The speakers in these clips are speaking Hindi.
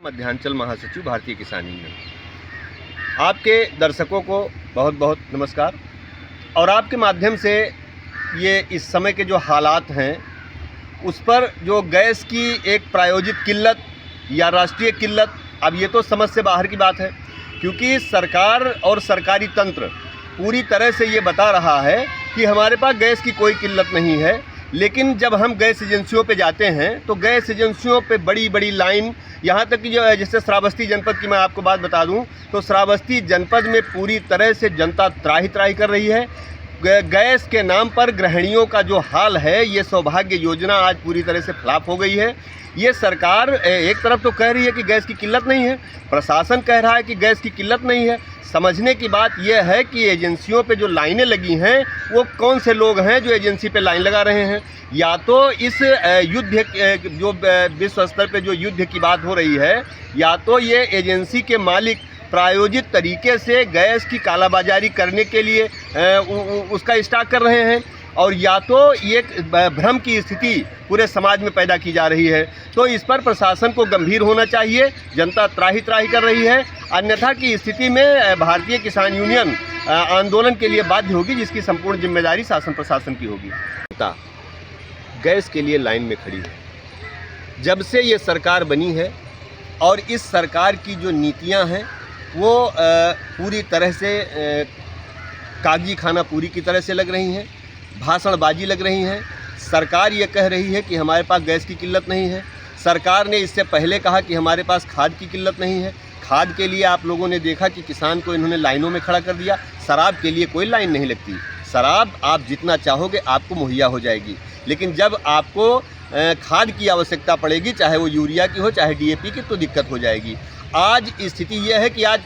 मध्यांचल महासचिव भारतीय किसान यूनियन। आपके दर्शकों को बहुत बहुत नमस्कार। और आपके माध्यम से ये इस समय के जो हालात हैं उस पर जो गैस की एक प्रायोजित किल्लत या राष्ट्रीय किल्लत, अब ये तो समझ से बाहर की बात है, क्योंकि सरकार और सरकारी तंत्र पूरी तरह से ये बता रहा है कि हमारे पास गैस की कोई किल्लत नहीं है। लेकिन जब हम गैस एजेंसियों पे जाते हैं तो गैस एजेंसियों पे बड़ी बड़ी लाइन, यहाँ तक कि जो जैसे श्रावस्ती जनपद की मैं आपको बात बता दूं तो श्रावस्ती जनपद में पूरी तरह से जनता त्राही त्राही कर रही है। गैस के नाम पर गृहिणियों का जो हाल है, ये सौभाग्य योजना आज पूरी तरह से फ्लॉप हो गई है। ये सरकार एक तरफ तो कह रही है कि गैस की किल्लत नहीं है, प्रशासन कह रहा है कि गैस की किल्लत नहीं है। समझने की बात यह है कि एजेंसियों पे जो लाइनें लगी हैं वो कौन से लोग हैं जो एजेंसी पे लाइन लगा रहे हैं। या तो इस युद्ध जो विश्व स्तर पे जो युद्ध की बात हो रही है, या तो ये एजेंसी के मालिक प्रायोजित तरीके से गैस की कालाबाजारी करने के लिए उसका स्टॉक कर रहे हैं, और या तो ये भ्रम की स्थिति पूरे समाज में पैदा की जा रही है। तो इस पर प्रशासन को गंभीर होना चाहिए। जनता त्राही त्राही कर रही है, अन्यथा की स्थिति में भारतीय किसान यूनियन आंदोलन के लिए बाध्य होगी, जिसकी संपूर्ण जिम्मेदारी शासन प्रशासन की होगी। जनता गैस के लिए लाइन में खड़ी है जब से ये सरकार बनी है, और इस सरकार की जो नीतियां हैं वो पूरी तरह से कागजी खाना पूरी की तरह से लग रही हैं, भाषणबाजी लग रही हैं। सरकार ये कह रही है कि हमारे पास गैस की किल्लत नहीं है। सरकार ने इससे पहले कहा कि हमारे पास खाद की किल्लत नहीं है। खाद के लिए आप लोगों ने देखा कि किसान को इन्होंने लाइनों में खड़ा कर दिया। शराब के लिए कोई लाइन नहीं लगती, शराब आप जितना चाहोगे आपको मुहैया हो जाएगी। लेकिन जब आपको खाद की आवश्यकता पड़ेगी, चाहे वो यूरिया की हो चाहे DAP की, तो दिक्कत हो जाएगी। आज स्थिति यह है कि आज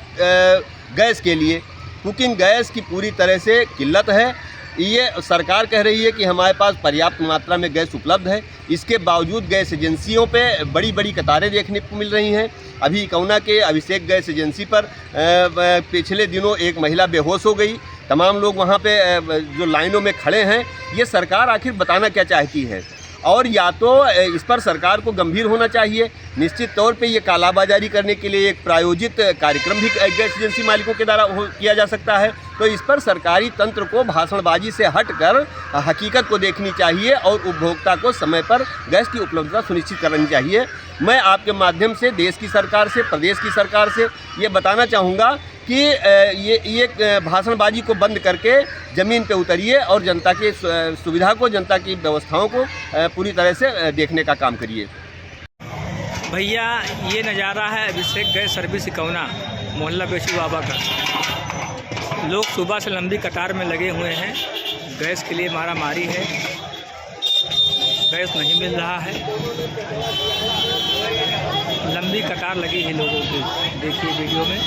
गैस के लिए, कुकिंग गैस की पूरी तरह से किल्लत है। ये सरकार कह रही है कि हमारे पास पर्याप्त मात्रा में गैस उपलब्ध है, इसके बावजूद गैस एजेंसियों पे बड़ी बड़ी कतारें देखने को मिल रही हैं। अभी कौना के अभिषेक गैस एजेंसी पर पिछले दिनों एक महिला बेहोश हो गई। तमाम लोग वहाँ पे जो लाइनों में खड़े हैं। ये सरकार आखिर बताना क्या चाहती है? और या तो इस पर सरकार को गंभीर होना चाहिए। निश्चित तौर पे ये कालाबाजारी करने के लिए एक प्रायोजित कार्यक्रम भी गैस एजेंसी मालिकों के द्वारा किया जा सकता है। तो इस पर सरकारी तंत्र को भाषणबाजी से हटकर हकीकत को देखनी चाहिए और उपभोक्ता को समय पर गैस की उपलब्धता सुनिश्चित करनी चाहिए। मैं आपके माध्यम से देश की सरकार से, प्रदेश की सरकार से ये बताना चाहूँगा कि ये भाषणबाजी को बंद करके ज़मीन पे उतरिए और जनता की सुविधा को, जनता की व्यवस्थाओं को पूरी तरह से देखने का काम करिए। भैया, ये नज़ारा है अभिषेक गैस सर्विस सिकौना मोहल्ला बेशु बाबा का। लोग सुबह से लंबी कतार में लगे हुए हैं, गैस के लिए मारामारी है, गैस नहीं मिल रहा है, लंबी कतार लगी है लोगों की। देखिए वीडियो में।